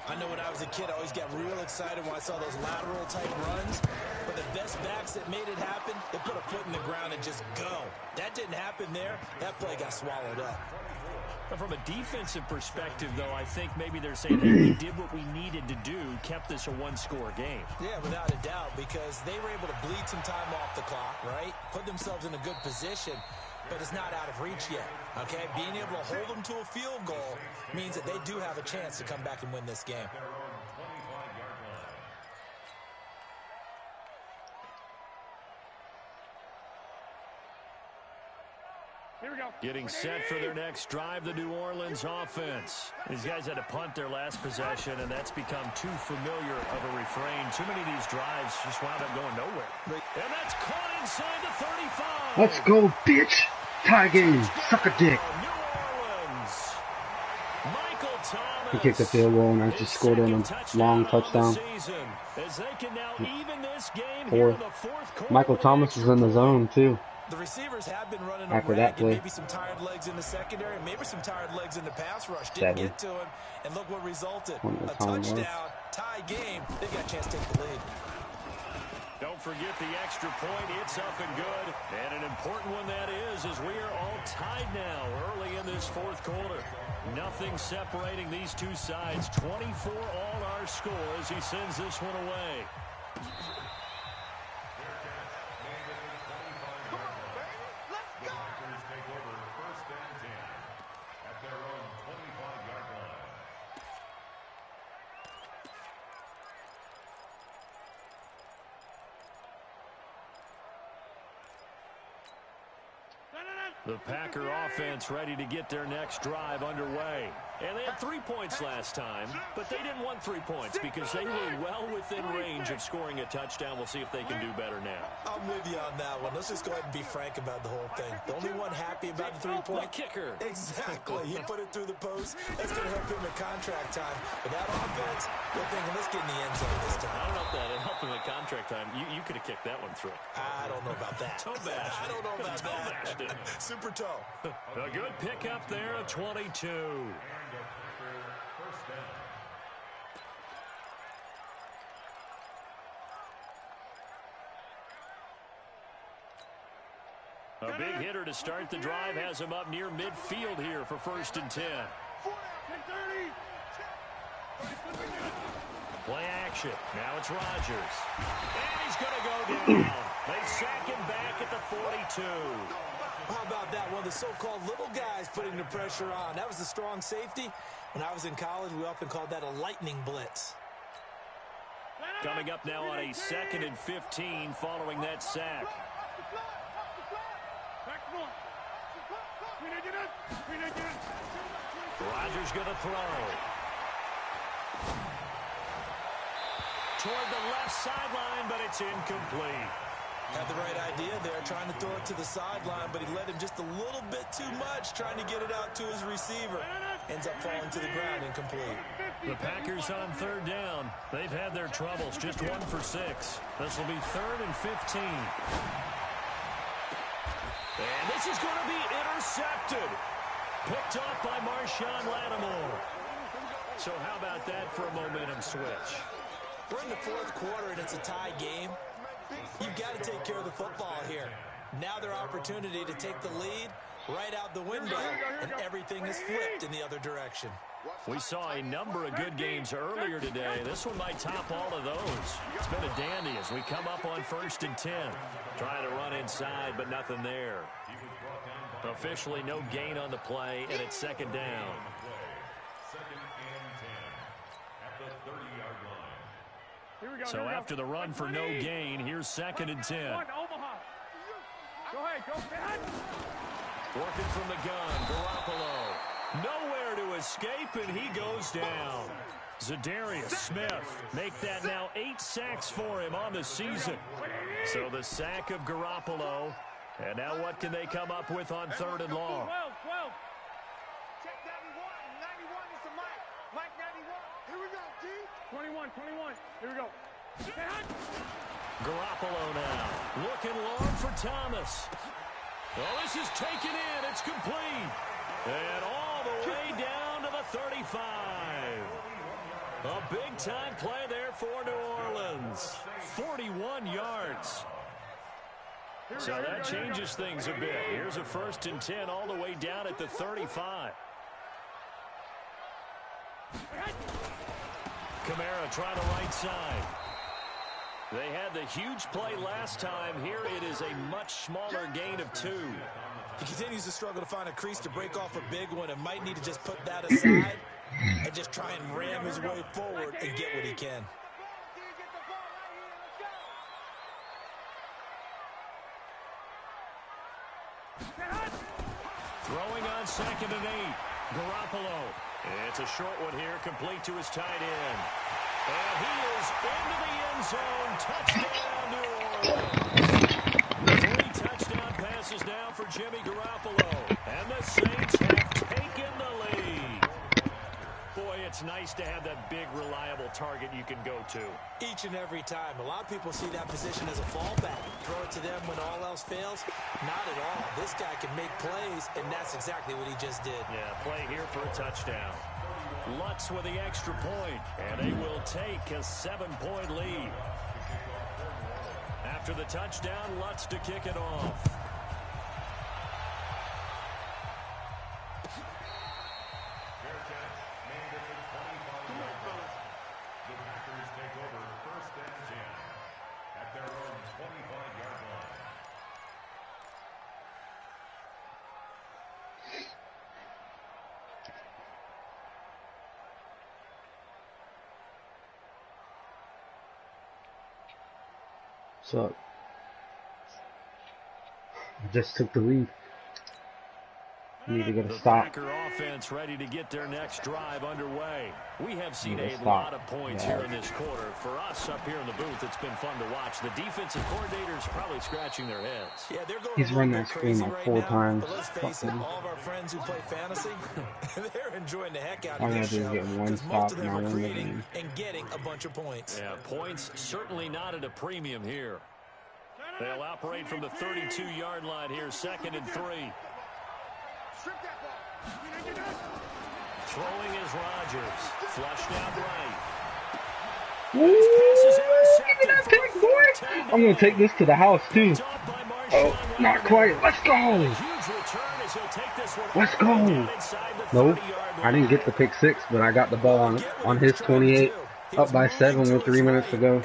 I know when I was a kid, I always got real excited when I saw those lateral-type runs. But the best backs that made it happen, they put a foot in the ground and just go. That didn't happen there. That play got swallowed up. But from a defensive perspective, though, I think maybe they're saying, hey, we did what we needed to do, kept this a 1-score game. Yeah, without a doubt, because they were able to bleed some time off the clock, right? Put themselves in a good position, but it's not out of reach yet, okay? Being able to hold them to a field goal means that they do have a chance to come back and win this game. Here we go. Getting set for their next drive, the New Orleans offense. These guys had to punt their last possession, and that's become too familiar of a refrain. Too many of these drives just wound up going nowhere. And that's caught inside the 35. Let's go, bitch. Tie game. Suck a dick. New Orleans. Michael Thomas. He kicked the field goal, and I just scored in a long touchdown. As they can now even this game 4th. here in the 4th quarter. Michael Thomas is in the zone, too. The receivers have been running After a that rag, play. and maybe some tired legs in the secondary, maybe some tired legs in the pass rush. Didn't 7. get to him, and look what resulted. When the A time was. touchdown, tie game. They've got a chance to take the lead. Don't forget the extra point. It's up and good. And an important one that is, as we are all tied now early in this fourth quarter. Nothing separating these two sides. 24 all our score as he sends this one away. The Packer offense ready to get their next drive underway. And they had 3 points last time, but they didn't want 3 points because they were well within range of scoring a touchdown. We'll see if they can do better now. I'm with you on that one. Let's just go ahead and be frank about the whole thing. The only one happy about the 3-point. The kicker. Exactly. He put it through the post. That's going to help him at contract time. But that offense, they're thinking, let's get in the end zone this time. I don't know if that helped him at contract time. You could have kicked that one through. I don't know about that. Toe bash. I don't know about toe that. Bashed it. Super toe. A good pickup there at 22. A big hitter to start the drive has him up near midfield here for 1st and 10. Play action. Now it's Rodgers. And he's going to go down. They sack him back at the 42. How about that? One of the so-called little guys putting the pressure on. That was a strong safety. When I was in college, we often called that a lightning blitz. Coming up now on a 2nd and 15 following that sack. Rodgers going to throw. Toward the left sideline, but it's incomplete. Had the right idea there, trying to throw it to the sideline, but he led him just a little bit too much, trying to get it out to his receiver. Ends up falling to the ground, incomplete. The Packers on 3rd down. They've had their troubles, just 1 for 6. This will be 3rd and 15. And this is going to be intercepted. Picked off by Marshawn Lattimore. So how about that for a momentum switch? We're in the 4th quarter, and it's a tie game. You've got to take care of the football here. Now their opportunity to take the lead right out the window, and everything is flipped in the other direction. We saw a number of good games earlier today. This one might top all of those. It's been a dandy as we come up on 1st and 10. Trying to run inside, but nothing there. Officially no gain on the play, and it's 2nd down. 2nd and 10 at the 30-yard line. So after the run for no gain, here's 2nd and 10. Go ahead, go ahead. Working from the gun, Garoppolo. Nowhere to escape, and he goes down. Zadarius Smith make that now 8 sacks for him on the season. So the sack of Garoppolo. And now what can they come up with on 3rd and long? 12. Check 91. 91 is the Mike. Mike 91. Here we go, G. 21. Here we go. Garoppolo now. Looking long for Thomas. Oh, this is taken in. It's complete. And all the way down to the 35. A big-time play there for New Orleans. 41 yards. So that changes things a bit. Here's a 1st and 10 all the way down at the 35. Kamara trying the right side. They had the huge play last time. Here it is a much smaller gain of 2. He continues to struggle to find a crease to break off a big one and might need to just put that aside and just try and ram his way forward and get what he can. Throwing on 2nd and 8. Garoppolo. It's a short one here, complete to his tight end. And he is into the end zone. Touchdown, New Orleans. 3 touchdown passes now for Jimmy Garoppolo. And the Saints have taken the lead. Boy, it's nice to have that big, reliable target you can go to. Each and every time. A lot of people see that position as a fallback. Throw it to them when all else fails. Not at all. This guy can make plays, and that's exactly what he just did. Yeah, play here for a touchdown. Lutz with the extra point, and they will take a 7-point lead. After the touchdown, Lutz to kick it off. So, just took the lead. Need to get a stop. The Packer offense ready to get their next drive underway. We have seen a lot of points here in this quarter. For us up here in the booth, it's been fun to watch. The defensive coordinators probably scratching their heads. Yeah, they're going He's run that screen like 4 times. But let's face it, all of our friends who play fantasy, they're enjoying the heck out All of I this have to show. do is get one Because stop most of and them I are win the creating game. and getting a bunch of points. Yeah, points certainly not at a premium here. They'll operate from the 32-yard line here, 2nd and 3. Throwing is Rodgers. Flushed out right. Give me that pick, boy! I'm going to take this to the house, too. Oh, not quite. Let's go! Let's go! Nope. I didn't get the pick 6, but I got the ball on his 28. Up by 7 with 3 minutes to go.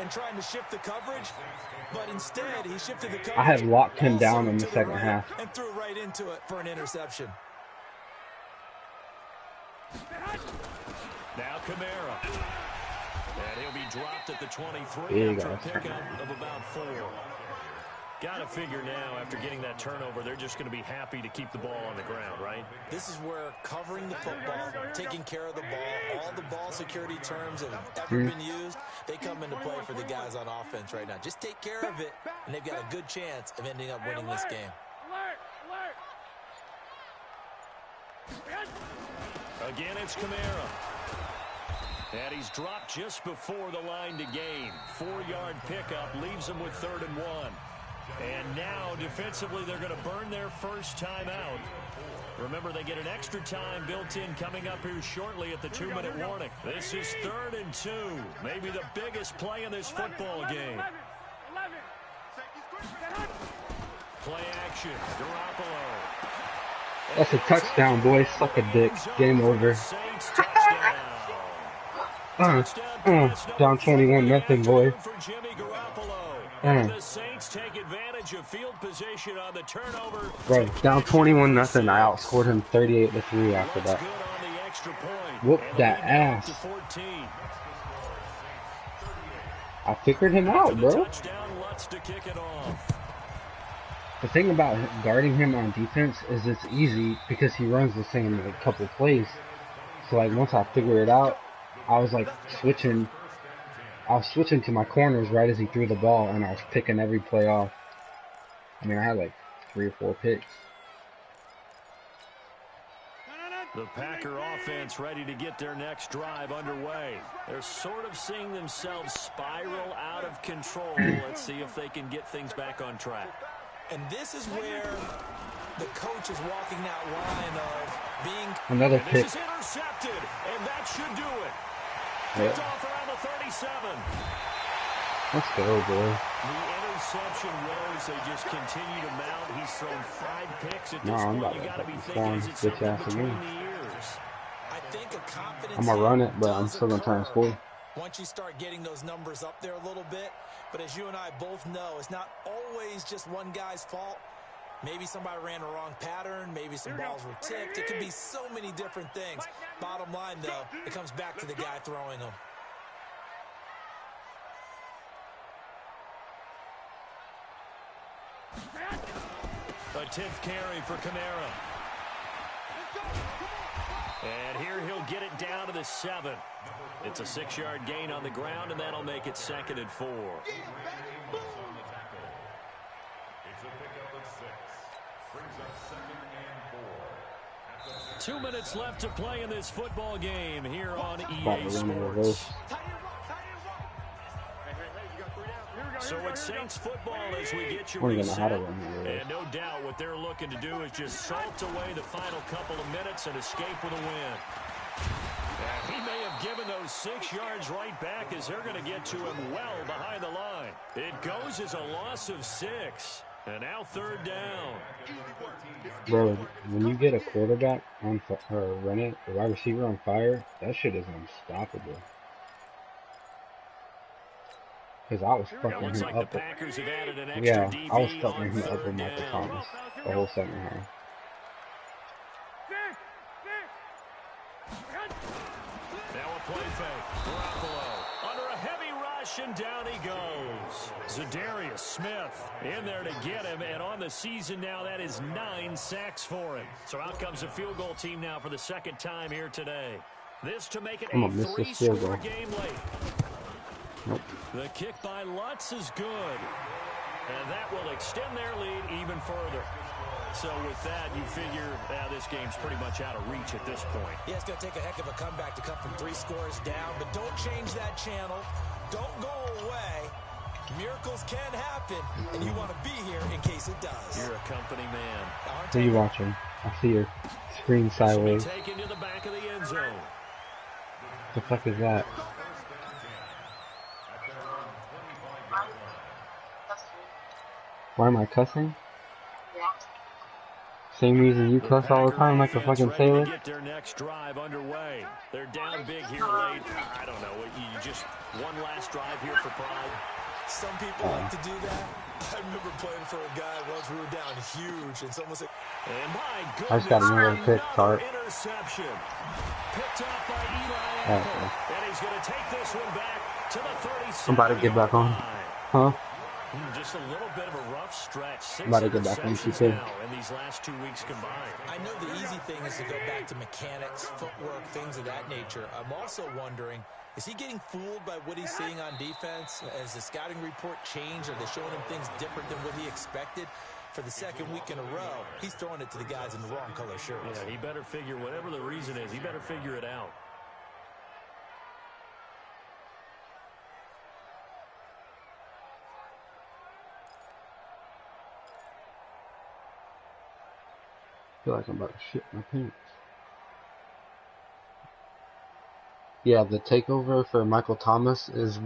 But instead, he shifted the coverage. I had locked him down in the second half. And threw right into it for an interception. Now Kamara. And he'll be dropped at the 23 after a pickup of about 4. Got to figure now, after getting that turnover, they're just going to be happy to keep the ball on the ground, right? This is where covering the football, taking care of the ball, all the ball security terms that have ever been used, they come into play for the guys on offense right now. Just take care of it, and they've got a good chance of ending up winning this game. Again, it's Kamara. And he's dropped just before the line to gain. 4-yard pickup leaves him with 3rd and 1. And now, defensively, they're going to burn their first time out. Remember, they get an extra time built in coming up here shortly at the 2-minute warning. This is 3rd and 2. Maybe the biggest play in this football game. Play action. Garoppolo. That's a touchdown, boys. Suck a dick. Game over. Down 21-0, boy. The Saints take advantage of field position on the turnover. Bro, down 21-0. I outscored him 38-3 after that. Whoop that ass. I figured him out, bro. The thing about guarding him on defense is it's easy because he runs the same like, couple plays. So like once I figured it out, I was like switching to my corners right as he threw the ball, and I was picking every play off. I mean, I had like 3 or 4 picks. The Packer offense ready to get their next drive underway. They're sort of seeing themselves spiral out of control. Let's see if they can get things back on track. And this is where the coach is walking that line of being... Another pick. This is intercepted, and that should do it. Yep. Picked off around the 37. Let's go, boy. The interception woes, they just continue to mount. He's thrown 5 picks at this I'm point. about You got to be to thinking, is it bitch something ass between again. the ears? I think a confidence I'm gonna run it, but I'm does still gonna try and occur score. once you start getting those numbers up there a little bit. But as you and I both know, it's not always just one guy's fault. Maybe somebody ran a wrong pattern. Maybe some balls were tipped. It could be so many different things. Bottom line, though, it comes back to the guy throwing them. A 10th carry for Kamara. And here he'll get it down to the 7. It's a 6-yard gain on the ground, and that'll make it 2nd and 4. It's a pickup of 6. Brings up 2nd and 4. 2 minutes left to play in this football game here on EA Sports. So it's Saints football as we get you reset. And no doubt what they're looking to do is just salt away the final couple of minutes and escape with a win. And he may have given those 6 yards right back as they're going to get to him well behind the line. It goes as a loss of 6. And now 3rd down. Bro, when you get a quarterback on or run it, a wide receiver on fire, that shit is unstoppable. Because I was fucking him like up. The Packers have added an extra Yeah, DB I was fucking on him up 3rd with Michael down. Thomas the whole second half. Now a play fake. Garoppolo under a heavy rush, and down he goes. Zadarius Smith in there to get him, and on the season now, that is 9 sacks for him. So out comes a field goal team now for the 2nd time here today. This to make it a 3-score game late. Nope. The kick by Lutz is good, and that will extend their lead even further. So with that, you figure this game's pretty much out of reach at this point. Yeah, it's going to take a heck of a comeback to come from 3 scores down, but don't change that channel. Don't go away. Miracles can happen, and you want to be here in case it does. You're a company man. Who are you watching? I see your screen sideways. Taken to the back of the end zone. What the fuck is that? Why am I cussing? Same reason you cuss all the time, like a fucking sailor. Get their next drive underway. They're down big here late. I don't know. You just one last drive here for pride. Some people like to do that. I remember playing for a guy once we were down huge, and someone said, and my goodness, I just got another pick, Tart. Interception. Picked up by Eli Apple. And he's going to take this one back to the 37. I'm about to get back on. Huh? Just a little bit of a rough stretch. 6 about to get back on interceptions now in these last 2 weeks combined. I know the easy thing is to go back to mechanics, footwork, things of that nature. I'm also wondering, is he getting fooled by what he's seeing on defense? Has the scouting report changed? Are they showing him things different than what he expected? For the 2nd week in a row, he's throwing it to the guys in the wrong color shirts. Yeah, he better figure, whatever the reason is, he better figure it out. I feel like I'm about to shit my pants. Yeah, the takeover for Michael Thomas is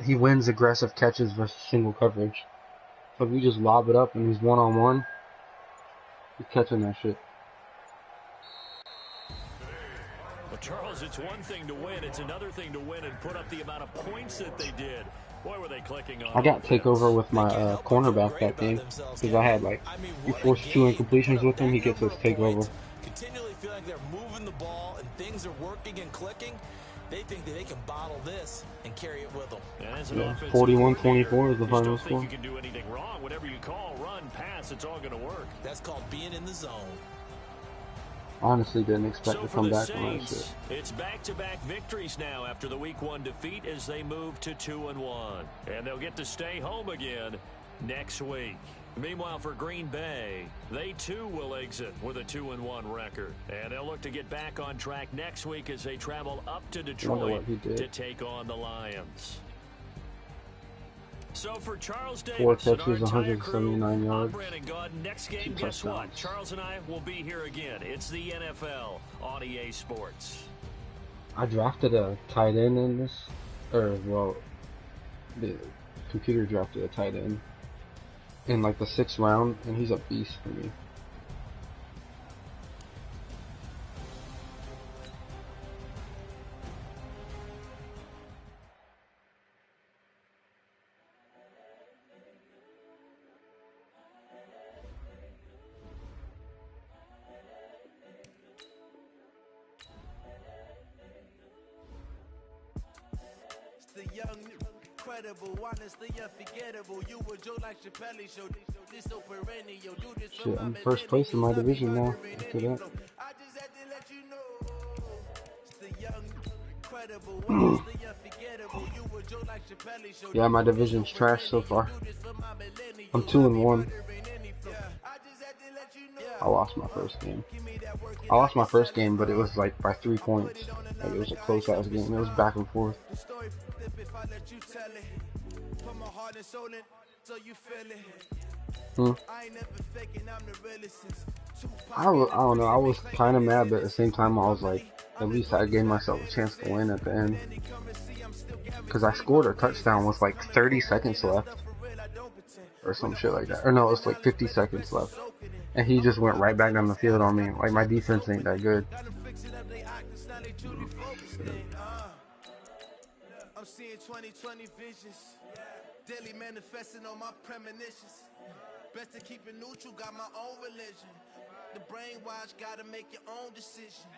he wins aggressive catches versus single coverage. So if you just lob it up and he's one-on-one, he's catching that shit. Well, Charles, it's one thing to win. It's another thing to win and put up the amount of points that they did. Boy, were they clicking on. I got takeover with my cornerback that game because I had you force 2 incompletions with him, he gets his takeover. Continually feeling like they're moving the ball and things are working and clicking. They think that they can bottle this and carry it with them. Yeah, 41-24 is the final score. You can do anything wrong. Whatever you call, run, pass, it's all going to work. That's called being in the zone. Honestly, didn't expect to come back on that shit. It's back-to-back victories now after the Week 1 defeat as they move to 2-1. And they'll get to stay home again next week. Meanwhile, for Green Bay, they too will exit with a 2-1 record. And they'll look to get back on track next week as they travel up to Detroit to take on the Lions. So for Charles Davis, 4 catches, 179 yards. Next game, guess what? Charles and I will be here again. It's the NFL on EA Sports. I drafted a tight end in this, the computer drafted a tight end in the 6th round, and he's a beast for me. Shit, I'm first place in my division now. After that. Yeah, my division's trash so far. I'm 2-1. I lost my first game. But it was by 3 points. It was a close ass game. It was back and forth. I don't know. I was kind of mad, but at the same time, I was like, at least I gave myself a chance to win at the end. Because I scored a touchdown with like 30 seconds left. Or some shit like that. Or no, it was like 50 seconds left. And he just went right back down the field on me. Like, my defense ain't that good. I'm seeing 2020 visions. Daily manifesting on my premonitions. Best to keep it neutral, got my own religion. The brainwash, gotta make your own decision.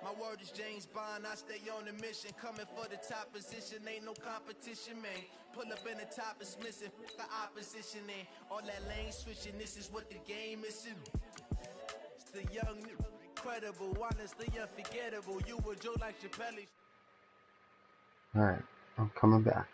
My word is James Bond, I stay on the mission. Coming for the top position, ain't no competition, man. Pull up in the top is missing, the opposition in. All that lane switching, this is what the game is. It's the young, incredible, honestly unforgettable. You were Joe like Chappelle. Alright, I'm coming back.